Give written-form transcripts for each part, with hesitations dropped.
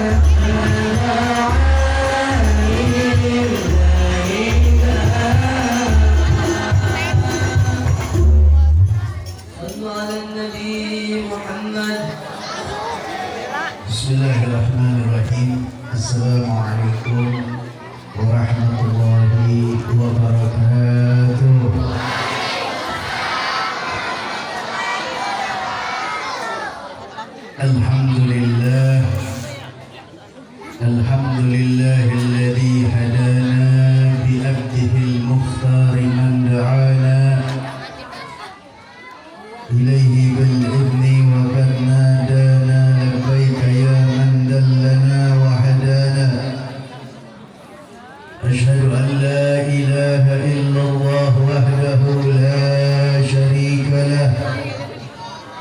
Bismillahirrahmanirrahim. Assalamualaikum warahmatullahi wabarakatuh. Alhamdulillah, alhamdulillahilladzi hadana bi abdihil mukhtar man da'ana ilaihi bil idni wa qad nadana labbaika ya man dallana wa hadana. Ashhadu an la ilaha illallah wahdahu la sharika lah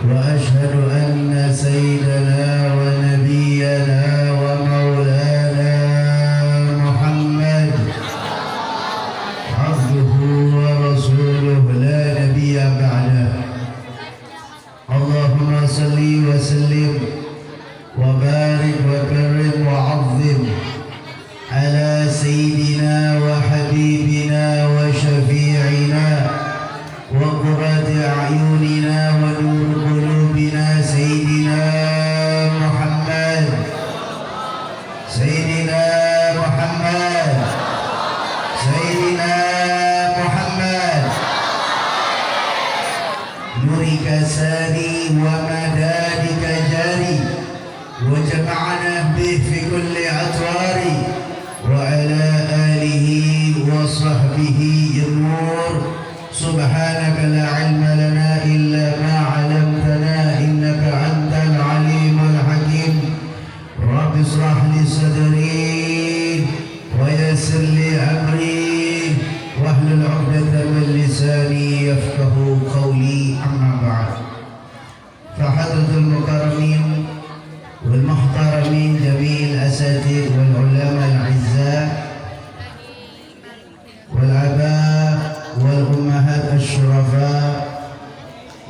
wa ashhadu anna sayyidana wa nabiyyana wa maulana Muhammad abduhu wa rasuluhu la nabiyya ba'dah. Allahumma salli wa sallim wa barik wa karim wa azzim ala sayyidina wa habibina wa syafi'ina wa qurrati a'yunina wa nur qulubina sayyidina Muhammad sayyidina Muhammad sayyidina Muhammad nurika sari wa madadika jari wa jama'ana bih fi kulli atwari wa ala alihi wa sahbihi nur. Subhanaka la ilma lana illa ma 'allamtana innaka antal alimul hakim. Rabbi ishrah li sadri wa yassir li amri wahlul 'uqdatam min lisani yafqahu qawli. Amma ba'd. Fa hadratul mukarramin wal muhtaramin jami'il asatidh wal ulama al 'izzah wal aba wal ummahat asy-syurafa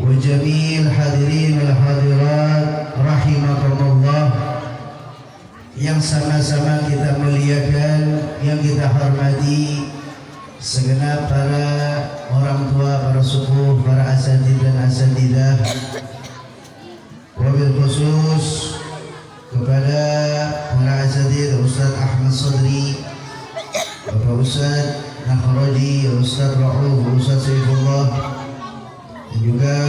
wa jami'il hadirin wal hadirat rahimakumullah, yang sama-sama kita muliakan, yang kita hormati segenap para orang tua, para sepuh, para asatidz dan asatidzah, wabil khusus kepada para asatidz Ustaz Ahmad Sadri, Bapak Ustaz Nakhraji, Ustaz Ra'uf, Ustaz Saifullah, dan juga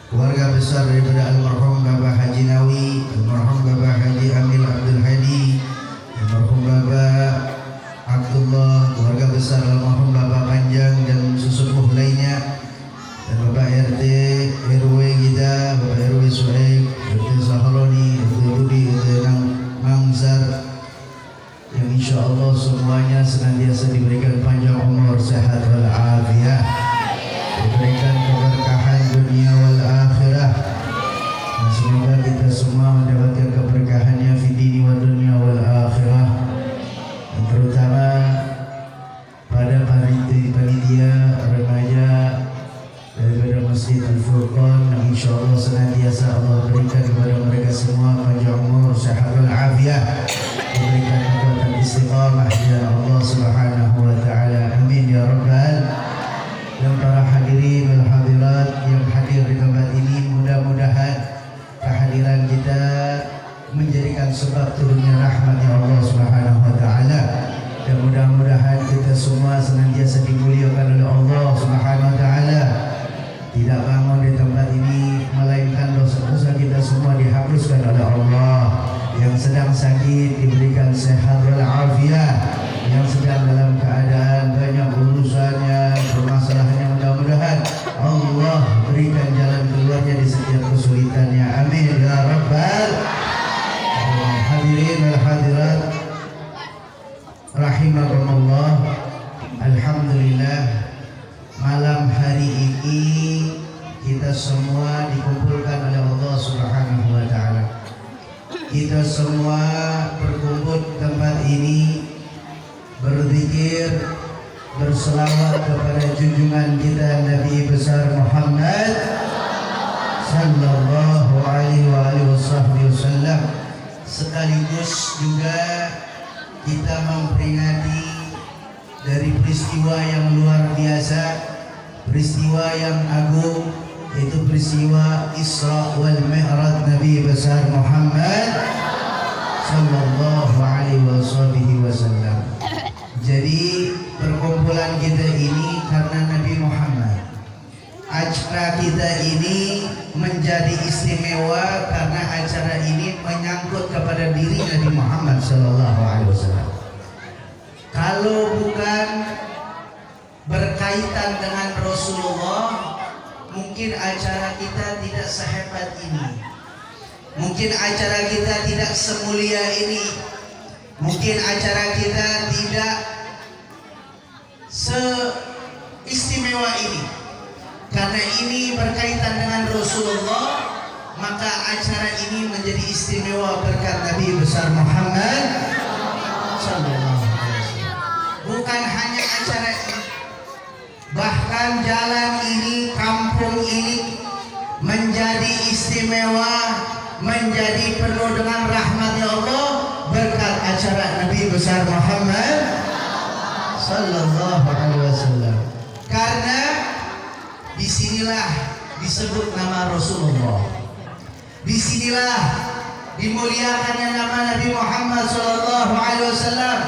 keluarga besar daripada almarhum Bapak Haji Nawi, almarhum Bapak Haji Amil Abdul Hadi, almarhum Bapak Abdullah, keluarga besar almarhum Bapak Panjang dan sesepuh lainnya, dan Bapak RT RW kita, Bapak RW Suhaib, RT Sahroni, RT Budi, RT Mangzar, yang insya Allah semuanya senantiasa diberikan panjang umur, sehat wal afiyah, diberikan keberkahan dunia wal akhirah, dan semoga kita semua mendapatkan keberkahannya fi dini wa dunia wal akhirah, dan terutama pada panitia remaja daripada Masjid Al-Furqan, yang insya Allah senantiasa Allah berikan kepada mereka semua panjang umur, sehat wal afiyah, diberikan kekuatan istiqamah ya Allah Subhanahu wa taala, amin ya rabbal. Dan para hadirin wal hadirat yang hadir di tempat ini, mudah-mudahan kehadiran kita menjadikan sebab turunnya rahmat ya Allah Subhanahu wa taala, dan mudah-mudahan kita semua senantiasa dimuliakan oleh Allah Subhanahu wa taala. Tidak bangun di tempat ini melainkan dosa-dosa kita semua dihapuskan oleh Allah. Yang sedang sakit diberikan sehat wal afiyah, yang sedang dalam keadaan banyak urusannya, permasalahannya, mudah-mudahan Allah berikan jalan keluarnya di setiap kesulitannya, amin ya rabbal hadirin wal hadirat rahimakumullah. Alhamdulillah, malam hari ini kita semua dikumpulkan oleh Allah Subhanahu wa taala. Kita semua berkumpul tempat ini berzikir, berselawat kepada junjungan kita Nabi besar Muhammad sallallahu alaihi wasallam, sekaligus juga kita memperingati dari peristiwa yang luar biasa, peristiwa yang agung, yaitu peristiwa Isra wal Mi'raj Nabi besar Muhammad sallallahu alaihi wasallam. Jadi perkumpulan kita ini karena Nabi Muhammad. Acara kita ini menjadi istimewa karena acara ini menyangkut kepada diri Nabi Muhammad sallallahu alaihi wasallam. Kalau bukan berkaitan dengan Rasulullah, mungkin acara kita tidak sehebat ini. Mungkin acara kita tidak semulia ini. Mungkin acara kita tidak seistimewa ini. Karena ini berkaitan dengan Rasulullah, maka acara ini menjadi istimewa berkat Nabi besar Muhammad sallallahu alaihi wasallam. Bukan hanya acara ini, bahkan jalan ini, kampung ini menjadi istimewa, menjadi penuh dengan rahmat-Nya Allah berkat acara Nabi besar Muhammad sallallahu alaihi wasallam. Karena disinilah disebut nama Rasulullah, disinilah dimuliakannya nama Nabi Muhammad sallallahu alaihi wasallam,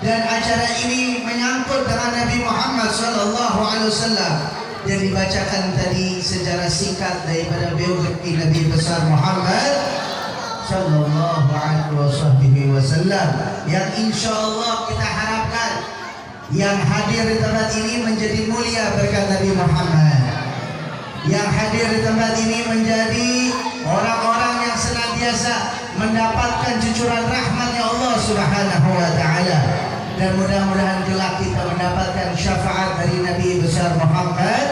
dan acara ini menyangkut dengan Nabi Muhammad sallallahu alaihi wasallam. Dan dibacakan tadi secara singkat daripada biografi Nabi besar Muhammad sallallahu alaihi wasallam, yang insyaallah kita harapkan yang hadir di tempat ini menjadi mulia berkat Nabi Muhammad. Yang hadir di tempat ini menjadi orang-orang yang senantiasa mendapatkan cucuran rahmat-Nya Allah Subhanahu wa taala, dan mudah-mudahan kelak kita mendapatkan syafaat dari Nabi besar Muhammad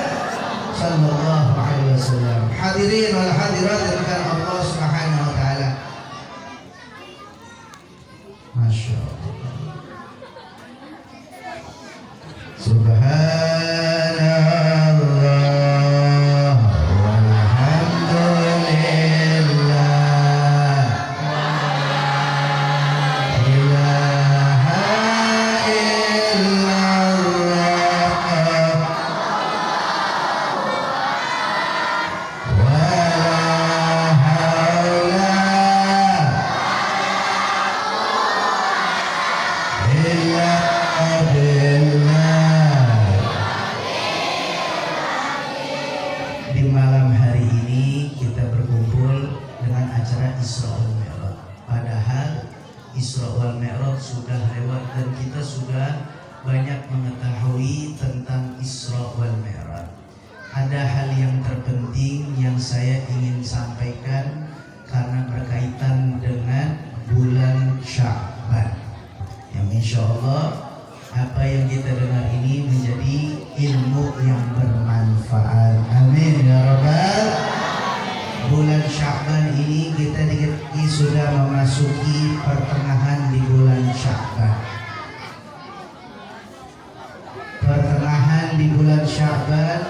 sallallahu alaihi wasallam. Hadirin wal hadirat yang Allah Subhanahu wa taala. Masya Allah. Subhanallah. Di malam hari ini kita berkumpul dengan acara Isra wal Mi'raj. Padahal Isra wal Mi'raj sudah lewat dan kita sudah banyak mengetahui tentang Isra wal Mi'raj. Ada hal yang terpenting yang saya ingin sampaikan karena berkaitan dengan bulan Sya'ban, yang insya Allah apa yang kita dengar ini menjadi ilmu yang bermanfaat. Amin ya Rabbal. Bulan Sya'ban ini kita sudah memasuki pertengahan di bulan Sya'ban. Pertengahan di bulan Sya'ban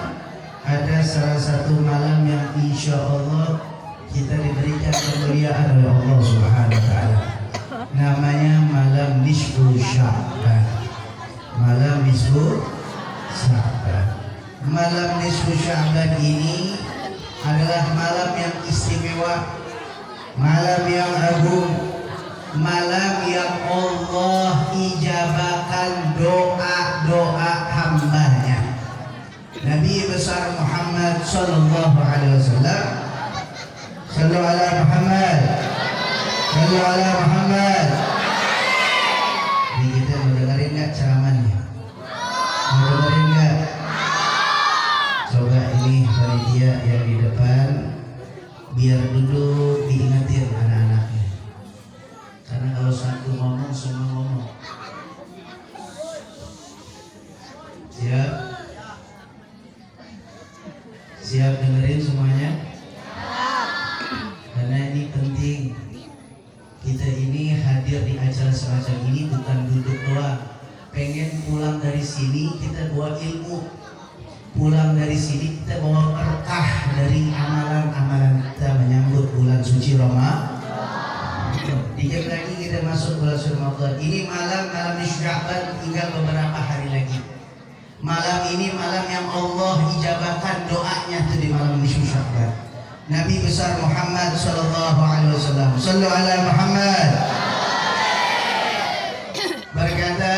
ada salah satu malam yang insya Allah kita diberikan kemuliaan oleh Allah Subhanahu wa taala. Namanya malam nisfu Sya'ban. Malam nisfu Sya'ban. Malam nisfu Sya'ban ini adalah malam yang istimewa, malam yang agung, malam yang Allah ijabahkan doa-doa hambanya. Nabi besar Muhammad sallallahu alaihi wasallam. Sallu ala Muhammad. Sallu ala Muhammad. Ini kita mau dengerin nggak ceramahnya? Mau dengerin nggak? Coba ini panitia yang di depan biar dulu diingatin anak-anaknya. Karena kalau satu ngomong semua ngomong. Siap? Siap dengerin semuanya? Karena ini penting. Kita ini hadir di acara semacam ini bukan duduk doang. Pengen pulang dari sini kita bawa ilmu. Pulang dari sini kita bawa berkah dari amalan-amalan kita menyambut bulan suci Ramadan. Dikit masuk bulan suci Ramadan. Ini malam di Sya'ban, tinggal beberapa hari lagi. Malam ini malam yang Allah ijabahkan doanya tuh di malam di Sya'ban. Nabi besar Muhammad sallallahu alaihi wasallam, sallu ala Muhammad, berkata,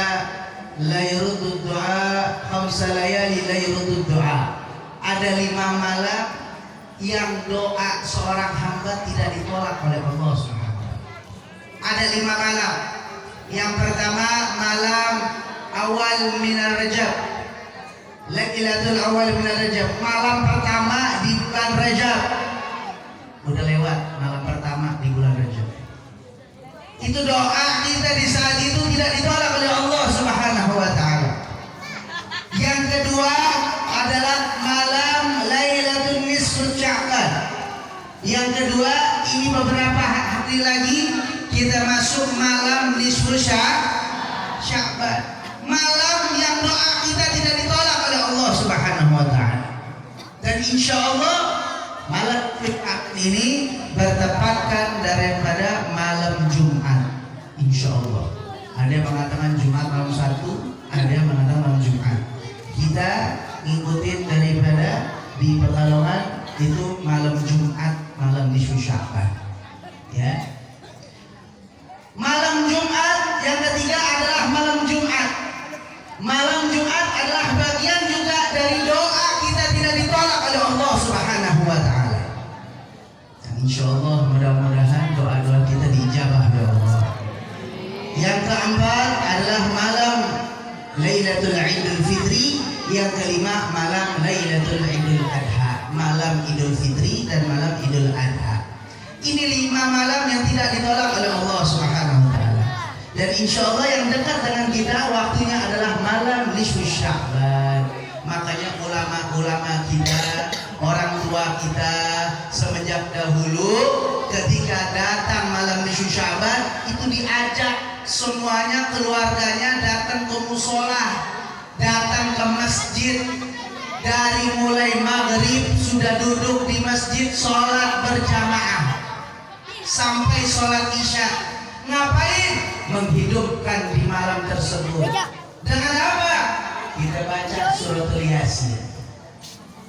la yurudud du'a khamsa layali la yurudud du'a. Ada 5 malam yang doa seorang hamba tidak ditolak oleh Allah Subhanahu wa taala. Ada 5 malam. Yang pertama malam awal minar Rajab. Lailatul awal minar Rajab. Malam pertama di bulan Rajab. Udah lewat malam pertama di bulan Rajab. Itu doa kita di saat itu tidak ditolak oleh Allah Subhanahu wa taala. Yang kedua adalah malam Lailatul Nisfu Sya'ban. Yang kedua, ini beberapa hari lagi kita masuk malam Nisfu Sya'ban. Malam yang doa kita tidak ditolak oleh Allah Subhanahu wa taala. Dan insya Allah malam Jumat ini bertepatan daripada malam Jumat. Insya Allah. Ada yang mengatakan Jumat malam 1, ada yang mengatakan malam Jumat. Kita ngikutin daripada di Pekalongan itu malam Jumat, malam nisfu Sya'ban. Ya. Malam Jumat yang ketiga adalah malam Jumat. Malam Jumat adalah bagian juga dari doa kita tidak ditolak oleh Allah Subhanahu wa taala. Dan insyaallah mudah-mudahan doa-doa kita diijabah oleh Allah. Yang keempat adalah malam Lailatul Idul Fitri. Yang kelima malam Lailatul Idul Adha, malam Idul Fitri dan malam Idul Adha. Ini 5 malam yang tidak ditolak oleh Allah Subhanahu wa taala. Dan insya Allah yang dekat dengan kita waktunya adalah malam nisfu Sya'ban. Makanya ulama-ulama kita, orang tua kita semenjak dahulu ketika datang malam nisfu Sya'ban itu diajak semuanya, keluarganya datang ke mushola, datang ke masjid. Dari mulai maghrib sudah duduk di masjid sholat berjamaah sampai sholat isya. Ngapain? Menghidupkan di malam tersebut. Dengan apa? Kita baca suratul Yasin.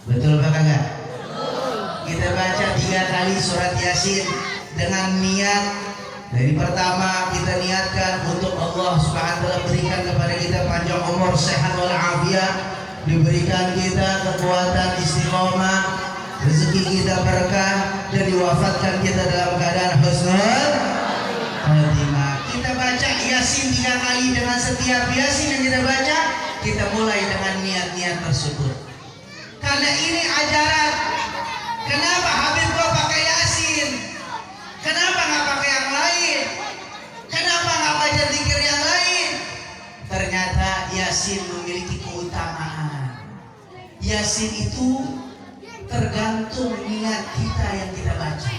Betul apa enggak? Kita baca 3 kali surat Yasin dengan niat. Dari pertama kita niatkan untuk Allah Subhanahu wa taala berikan kepada kita panjang umur, sehat walafiat, diberikan kita kekuatan istiqomah, rezeki kita berkah, dan diwafatkan kita dalam keadaan husnul khatimah. Kita baca Yasin 3 kali. Dengan setiap Yasin yang kita baca, kita mulai dengan niat-niat tersebut. Karena ini ajaran. Kenapa Habib kok pakai Yasin? Kenapa nggak pakai yang lain? Kenapa nggak baca zikir yang lain? Ternyata Yasin memiliki keutamaan. Yasin itu tergantung niat kita yang kita baca.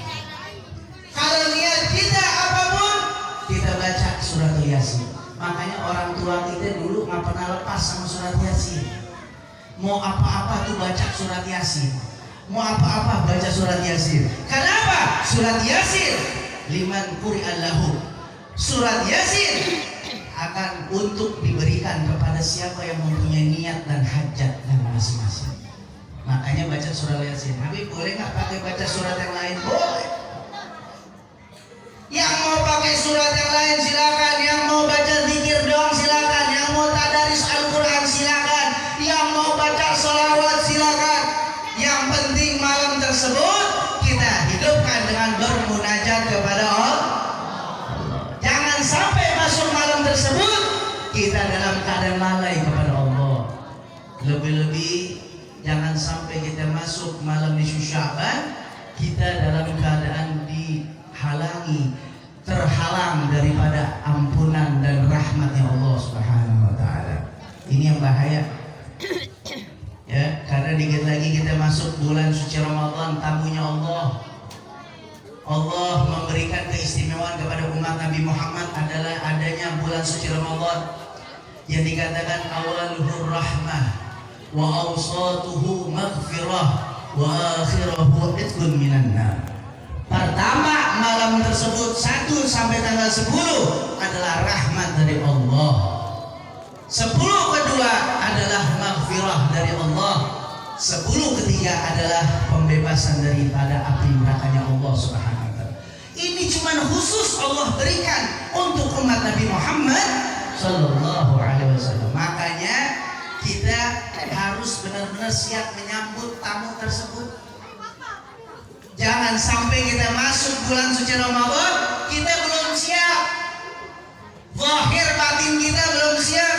Kalau niat kita apapun, kita baca surat Yasin. Makanya orang tua kita dulu nggak pernah lepas sama surat Yasin. Mau apa-apa tuh baca surat Yasin. Mau apa-apa baca surat Yasin. Kenapa? Surat Yasin liman quri'allahu. Surat Yasin akan untuk diberikan kepada siapa yang mempunyai niat dan hajat dan masing-masing. Makanya baca surat Yasin. Habib boleh nggak pakai baca surat yang lain? Boleh. Yang mau pakai surat yang lain silakan. Yang mau baca zikir doang silakan. Yang mau tadaris Al-Quran silakan. Yang mau baca sholawat silakan. Yang penting malam tersebut kita hidupkan dengan bermunajat kepada Allah. Jangan sampai masuk malam tersebut kita dalam keadaan lalai kepada Allah. Lebih-lebih jangan sampai kita masuk malam nisfu Sya'ban kita dalam keadaan dihalangi, terhalang daripada ampunan dan rahmatnya Allah Subhanahu wa taala. Ini yang bahaya. Ya, karena dikit lagi kita masuk bulan suci Ramadan, tamunya Allah. Allah memberikan keistimewaan kepada umat Nabi Muhammad adalah adanya bulan suci Ramadan yang dikatakan awaluhur rahmah wa awsatuhu maghfirah wa akhirahu itqun minan nar. Pertama malam tersebut 1 sampai tanggal 10 adalah rahmat dari Allah. 10 kedua adalah maghfirah dari Allah. 10 ketiga adalah pembebasan daripada api nerakanya Allah Subhanahu wa taala. Ini cuma khusus Allah berikan untuk umat Nabi Muhammad sallallahu alaihi wasallam. Makanya kita harus benar-benar siap menyambut tamu tersebut. Jangan sampai kita masuk bulan suci Ramadan kita belum siap. Zahir batin kita belum siap.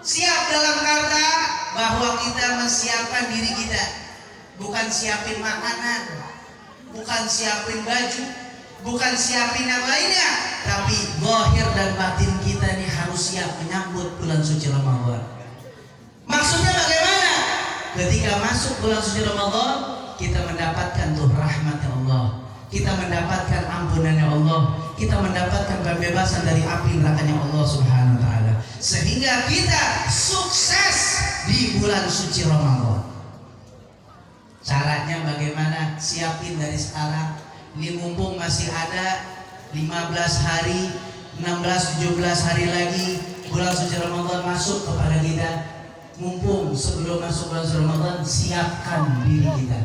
Siap dalam kata bahwa kita menyiapkan diri kita, bukan siapin makanan, bukan siapin baju, bukan siapin yang lainnya, tapi zahir dan batin kita ini harus siap menyambut bulan suci Ramadan. Maksudnya bagaimana? Ketika masuk bulan suci Ramadan, kita mendapatkan tuh rahmatnya Allah, kita mendapatkan ampunannya Allah, kita mendapatkan pembebasan dari api nerakanya Allah Subhanahu wa taala, sehingga kita sukses di bulan suci Ramadan. Caranya bagaimana? Siapin dari sekarang. Ini mumpung masih ada 15 hari, 16, 17 hari lagi bulan suci Ramadan masuk kepada kita. Mumpung sebelum masuk bulan suci Ramadan, siapkan diri kita.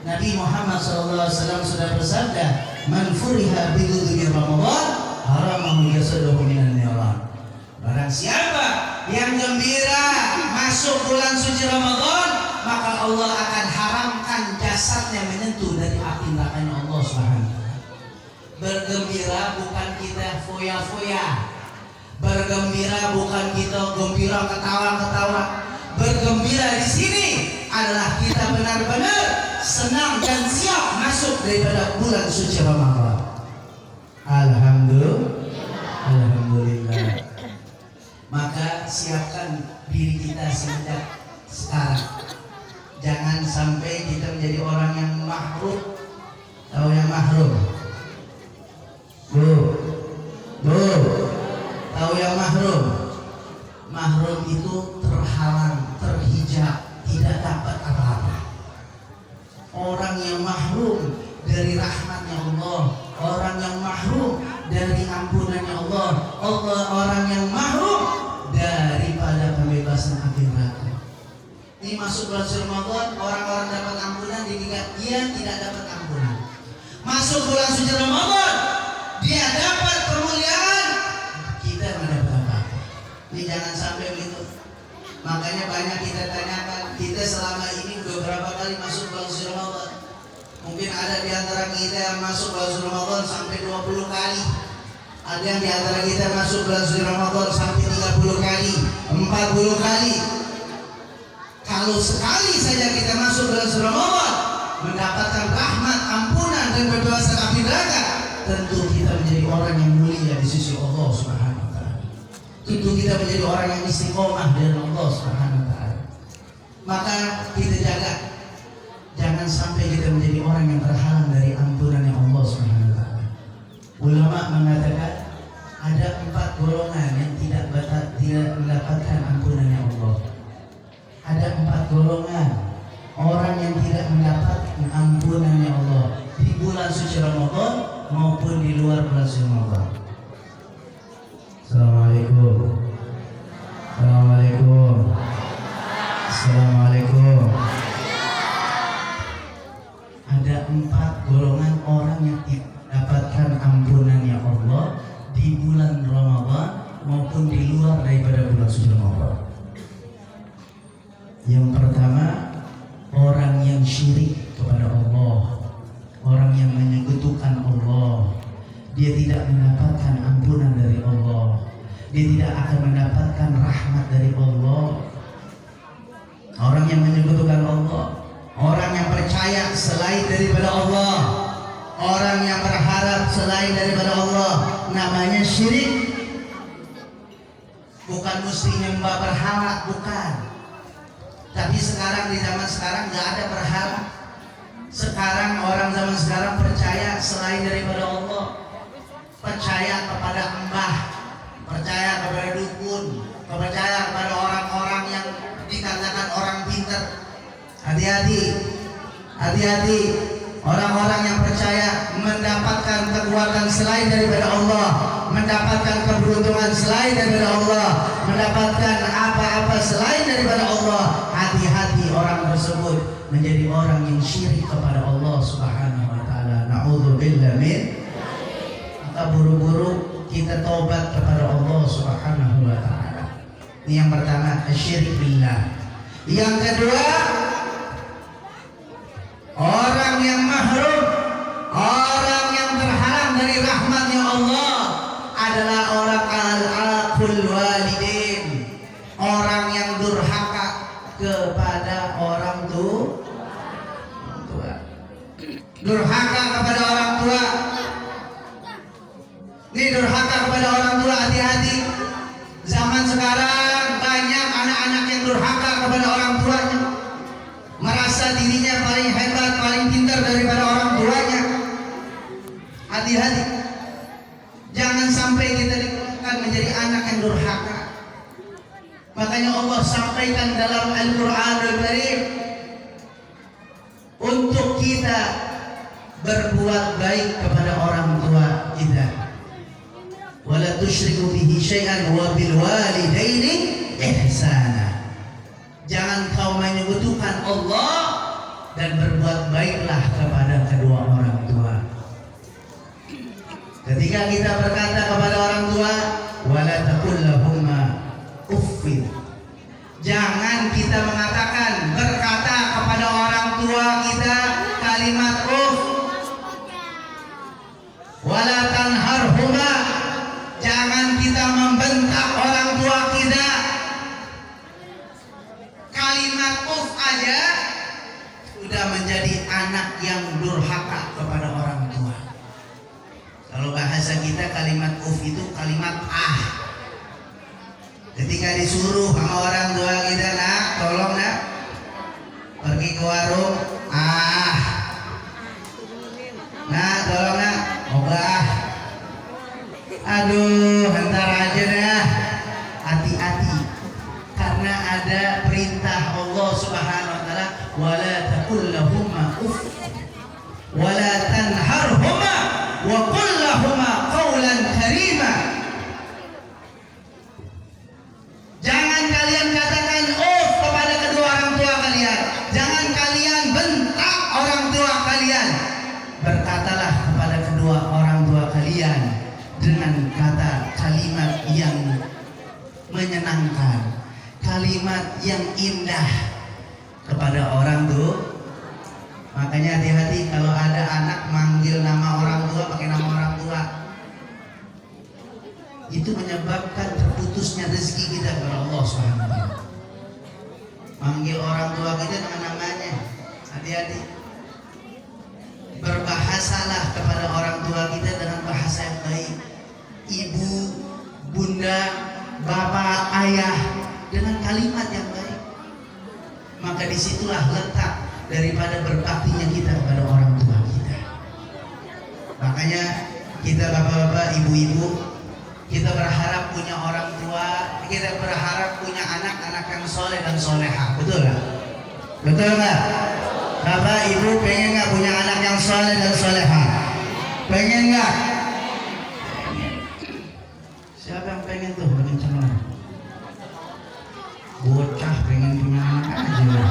Nabi Muhammad SAW sudah bersabda, "Man furiha bidudumi Ramadan, haramahu yasaduhu minan niran." Barang siapa yang gembira masuk bulan suci Ramadan, maka Allah akan haramkan jasadnya menyentuh dari api nerakanya Allah Subhanahu wa taala. Bergembira bukan kita foya-foya. Bergembira bukan kita gembira ketawa-ketawa. Bergembira di sini adalah kita benar-benar senang dan siap masuk daripada bulan suci Ramadan. Alhamdulillah. Maka siapkan diri kita sejak sekarang. Jangan sampai kita menjadi orang yang mahrum. Tahu yang mahrum? Bu. Tahu yang mahrum? Mahrum itu terhalang, terhijab, tidak dapat apa-apa. Orang yang mahrum dari rahmatnya Allah, orang yang mahrum dari ampunannya Allah, orang yang mahrum daripada pembebasan api neraka. Ini masuk bulan Ramadan, orang-orang dapat ampunan, dia tidak dapat ampunan. Masuk bulan suci Ramadan, dia dapat kemuliaan, kita tidak dapat apa-apa. Ini jangan sampai begitu. Makanya banyak kita tanyakan, kita selama ini beberapa kali masuk bulan suci Ramadan. Mungkin ada di antara kita yang masuk bulan suci Ramadan sampai 20 kali. Ada yang di antara kita masuk bulan suci Ramadan sampai 30 kali, 40 kali. Kalau sekali saja kita masuk bulan suci Ramadan mendapatkan rahmat, ampunan dan pembebasan api neraka, tentu kita menjadi orang yang mulia di sisi Allah Subhanahu wa taala. Tentu kita menjadi orang yang istiqomah dari Allah Subhanahu wa taala. Maka kita jaga jangan sampai kita menjadi orang yang terhalang dari ampunan yang Allah Subhanahu wa taala. Ulama mengatakan ada 4 golongan yang tidak mendapatkan ampunannya Allah. Ada 4 golongan orang yang tidak mendapatkan ampunannya Allah di bulan suci Ramadan maupun di luar bulan suci Ramadan. Assalamualaikum. Ada 4 golongan orang yang tidak mendapatkan ampunannya Allah di bulan Ramadan maupun di luar daripada bulan suci Ramadan. Yang pertama, orang yang syirik kepada Allah, orang yang menyekutukan Allah. Dia tidak mendapatkan ampunan dari Allah, dia tidak akan mendapatkan rahmat dari Allah. Orang yang menyekutukan Allah, orang yang percaya selain daripada Allah, orang yang berharap selain daripada Allah, namanya syirik. Bukan mesti nyembah berhala, bukan. Tapi sekarang di zaman sekarang nggak ada berhala. Sekarang orang zaman sekarang percaya selain daripada Allah, percaya kepada mbah, percaya kepada dukun, percaya kepada orang-orang yang dikatakan orang pintar. Hati-hati. Orang-orang yang percaya mendapatkan kekuatan selain daripada Allah, mendapatkan keberuntungan selain daripada Allah, mendapatkan apa-apa selain daripada Allah. Hati-hati orang tersebut menjadi orang yang syirik kepada Allah Subhanahu wa taala. Na'udzubillah min. Maka buru-buru kita taubat kepada Allah Subhanahu wa taala. Ini yang pertama, syirik billah. Yang kedua, orang yang mahrum, orang yang terhalang dari rahmatnya Allah adalah orang al-aqul walidin, orang yang durhaka kepada orang tua. Durhaka kepada orang tua. Ini durhaka kepada orang tua, hati-hati. Zaman sekarang banyak anak-anak yang durhaka kepada orang tuanya, merasa dirinya paling hebat, paling pintar daripada orang tuanya. Hati-hati, jangan sampai kita dikatakan menjadi anak yang durhaka. Makanya Allah sampaikan dalam Al-Quranul Karim untuk kita berbuat baik kepada orang tua kita. Wala tusyriku bihi syai'an wa bil walidaini ihsana. Jangan kau menyekutukan Allah dan berbuat baiklah kepada kedua orang tua. Ketika kita berkata kepada orang tua, wala taqul lahumma uffin. Jangan kita mengatakan, berkata kepada orang tua kita kalimat uff. Wala tanharhuma. Jangan kita membentak orang tua kita. Kalimat uff aja sudah menjadi anak yang durhaka kepada orang tua. Kalau bahasa kita kalimat uff itu kalimat ah. Ketika disuruh sama orang tua kita, nak, tolong nak, pergi ke warung, ah. Nah, tolong nak, ogah. Aduh, hentar aja dah. Hati-hati, karena ada perintah Allah Subhanahu wa taala, wala taqul lahumma uff wala tanharhuma wa qul lahumma qawlan karima. Jangan kalian katakan uff kepada kedua orang tua kalian. Jangan kalian bentak orang tua kalian. Berkatalah kepada kedua orang tua kalian dengan kata kalimat yang menyenangkan, kalimat yang indah kepada orang tua. Makanya hati-hati kalau ada anak manggil nama orang tua pakai nama orang tua, itu menyebabkan terputusnya rezeki kita kepada Allah Subhanahu wa taala. Manggil orang tua kita dengan namanya, hati-hati. Berbahasalah kepada orang tua kita dengan bahasa yang baik. Ibu, bunda, bapak, ayah, dengan kalimat yang baik. Maka disitulah letak daripada berbaktinya kita kepada orang tua kita. Makanya kita bapak-bapak, ibu-ibu, kita berharap punya orang tua, kita berharap punya anak-anak yang soleh dan soleha. Betul nggak? Betul nggak? Bapak, ibu pengen nggak punya anak yang soleh dan soleha? Pengen nggak? Siapa yang pengen tuh? Pengen cemar. Bocah pengen punya anak aja.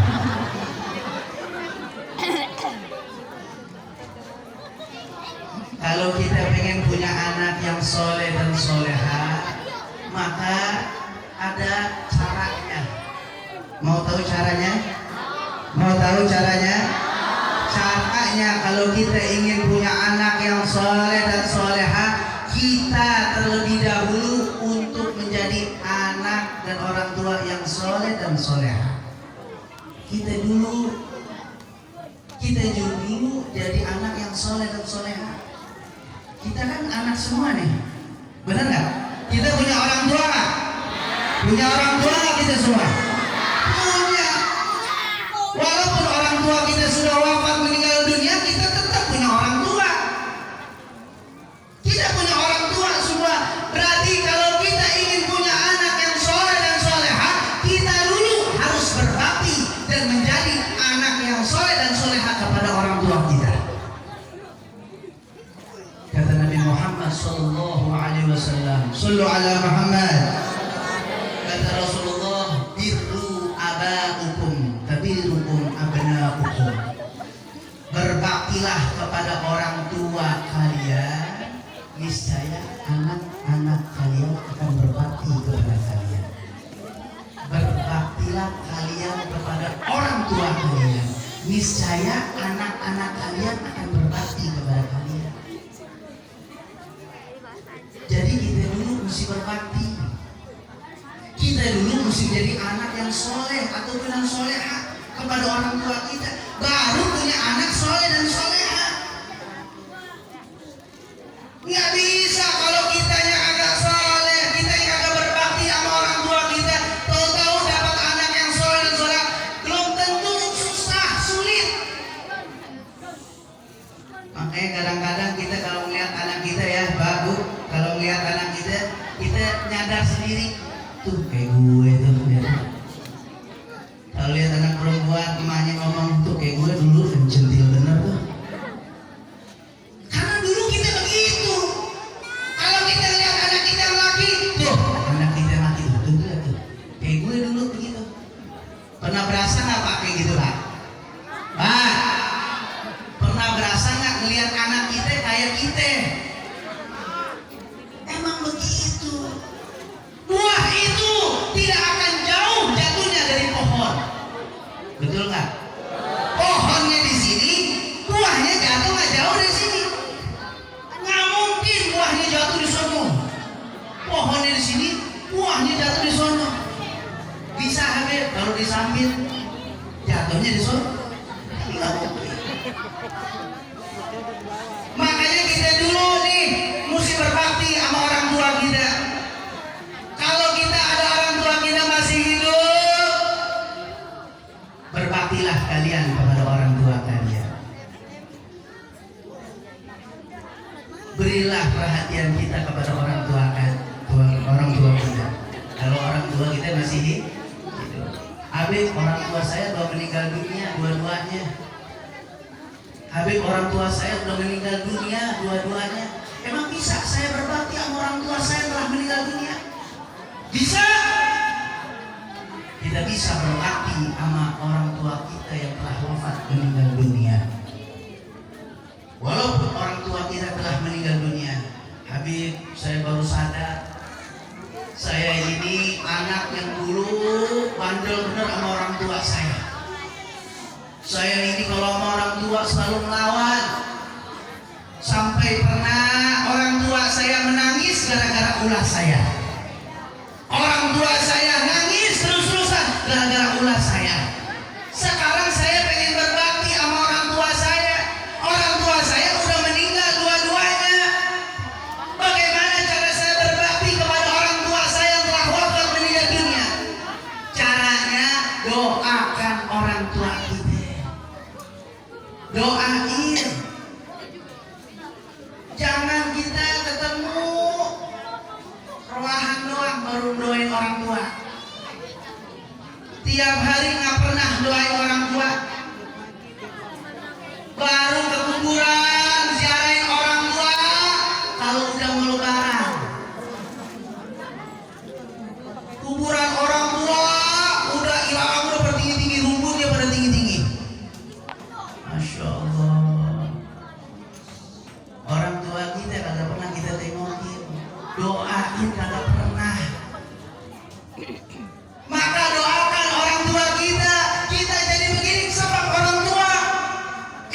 Kalau kita pengen punya anak yang soleh dan soleha, maka ada caranya. Mau tahu caranya? Mau tahu caranya? Caranya kalau kita ingin punya anak yang soleh dan soleha, kita terlebih dahulu untuk menjadi anak dan orang tua yang soleh dan soleha. Kita dulu jadi anak yang soleh dan soleha. Kita kan anak semua nih, benar nggak? Kita punya orang tua nggak? Punya orang tua nggak kita semua? Punya. Walaupun orang tua kita sudah wafat meninggal dunia, kita tetap punya orang tua. Kita punya orang tua semua. Berarti kalau kita ingin punya anak yang soleh dan soleha, kita dulu harus berbakti dan menjadi anak yang soleh dan soleha kepada orang tua kita. Muhammad sallallahu alaihi wasallam. Sallu ala Muhammad. Kata Rasulullah, birru abaukum tabirukum abnaukum. Berbaktilah kepada orang tua kalian, niscaya anak-anak kalian akan berbakti kepada kalian. Berbaktilah kalian kepada orang tua kalian, niscaya anak-anak kalian akan berbakti kepada kalian. Jadi kita dulu mesti berbakti. Kita dulu mesti jadi anak yang soleh atau yang soleha kepada orang tua kita, baru punya anak soleh dan soleha. Nggak bisa kalau kitanya agak soleh, kita yang agak berbakti sama orang tua kita, tahu-tahu dapat anak yang soleh dan soleha, belum tentu, susah, sulit. Makanya kadang-kadang kita kalau melihat anak kita ya, bagus. Kalau melihat anak kita nyadar sendiri, tuh kayak gue tuh. Kalau lihat anak perempuan, emaknya ngomong, tuh kayak gue dulu centil bener tuh. Karena dulu kita begitu. Kalau kita lihat anak kita laki, tuh anak kita laki tuh lihat tuh, kayak gue dulu begitu. Pernah berasa nggak Pak kayak gitu Pak? Pak, pernah berasa nggak ngelihat anak kita kayak kita? Emang begitu. Buah itu tidak akan jauh jatuhnya dari pohon. Betul nggak? Pohonnya di sini, buahnya jatuh nggak jauh dari sini. Nggak mungkin buahnya jatuh di sono. Pohonnya di sini, buahnya jatuh di sono. Bisa Habib kalau disambil jatuhnya di sono. Nggak mungkin. Makanya kita dulu nih mesti berbakti sama orang tua kita. Kalau kita ada orang tua kita masih hidup, berbaktilah kalian kepada orang tua kalian. Berilah perhatian kita kepada orang tua kita. Kalau orang tua kita masih hidup. Habib orang tua saya sudah meninggal dunia dua-duanya. Habib orang tua saya sudah meninggal dunia dua-duanya. Emang bisa saya berbakti sama orang tua saya telah meninggal dunia? Bisa. Kita bisa berbakti sama orang tua kita yang telah wafat meninggal dunia. Walaupun orang tua kita telah meninggal dunia, Habib saya baru sadar, saya ini anak yang dulu bandel bener sama orang tua saya. Saya ini kalau sama orang tua selalu melawan. Sampai pernah orang tua saya menangis gara-gara ulah saya. Orang tua saya nangis terus-terusan gara-gara ulah saya. Sekarang saya pengen berbakti sama orang tua saya. Orang tua saya udah meninggal dua-duanya. Bagaimana cara saya berbakti kepada orang tua saya yang telah wafat meninggal dunia? Caranya doakan orang tua kita. Doain. Jangan kita ketemu rebahan doang baru doain orang tua. Tiap hari nggak pernah doain orang tua. Baru ke kuburan ziarahin orang tua kalau udah mau lebaran. Kuburan orang tua udah hilang, udah bertinggi-tinggi, rumputnya pada tinggi-tinggi. Masya Allah. Orang tua kita kagak pernah kita tengokin, doain kagak pernah. Maka doakan orang tua kita jadi begini sebab orang tua.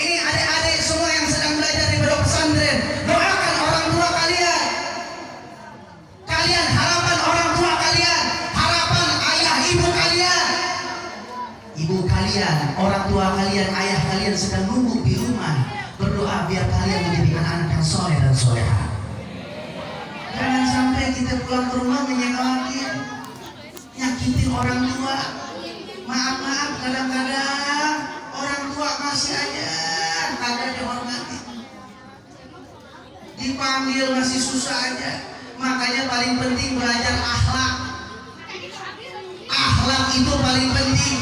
Ini adik-adik semua yang sedang belajar di pondok pesantren, doakan orang tua kalian. Kalian harapan orang tua kalian, harapan ayah ibu kalian. Ibu kalian, orang tua kalian, ayah kalian sedang nunggu di rumah, berdoa biar kalian menjadi anak-anak yang soleh dan soleha. Jangan sampai kita pulang ke rumah menyengakin, nyakitin orang tua. Maaf kadang-kadang orang tua masih aja kagak dihormati, dipanggil masih susah aja. Makanya paling penting belajar akhlak. Akhlak itu paling penting.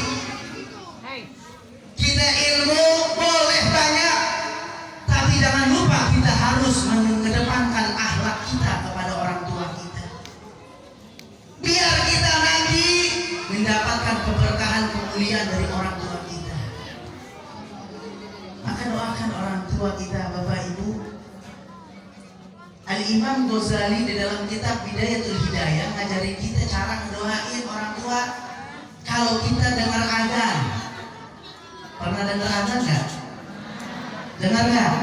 Kita ilmu boleh banyak, tapi jangan lupa kita harus mengedepankan akhlak. tua kita, Bapak Ibu. Al-Imam Ghazali di dalam kitab Bidayatul Hidayah ngajarin kita cara ngedoain orang tua kalau kita dengar azan. Pernah dengar azan nggak? Dengar nggak?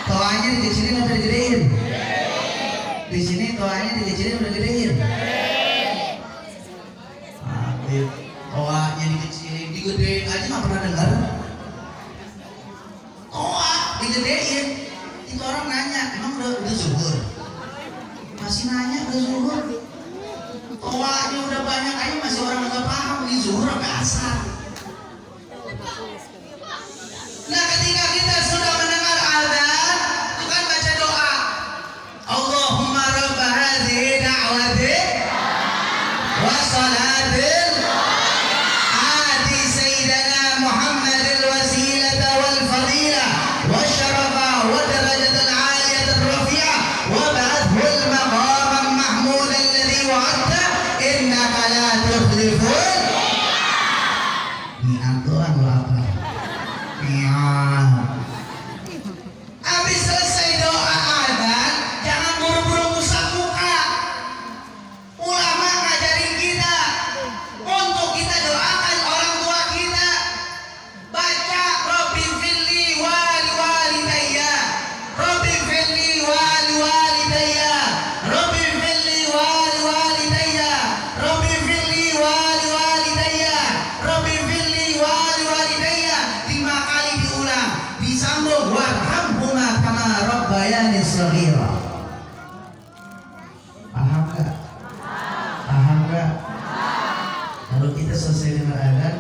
Toanya dikecilin atau digedein? Di sini toanya dikecilin atau digedein? Toanya dikecilin, digedein aja nggak pernah dengar. Toa digedein. Itu orang nanya, emang udah zuhur? Masih nanya udah zuhur? Toanya udah banyak aja masih orang nggak paham di zuhur apa asar. Nah ketika kita sudah mendengar azan, itu kan baca doa. Allahumma rabb hadhihi da'wati wa salatil ati sayyidina Muhammadil wasilata wal fadilah wa syarafa wa darajatal aliyatul rafi'ah wa ba'athul maqamam mahmud alladhi wa'adta innaka la tukhliful mi'ad. Doang lo apa? Habis selesai doa azan, jangan buru-buru ngusap muka. Ulama ngajarin kita untuk kita doakan orang tua kita. Baca Rabbi firli wali walidayya, Rabbi firli wali walidayya, Rabbi firli wali walidayya, Rabbi firli wali walidayya, Rabbi firli wali walidayya. 5 kali diulang, disambung warhamhuma kama rabbayani shaghira. Paham nggak? Paham nggak? Kalau kita selesai dengan azan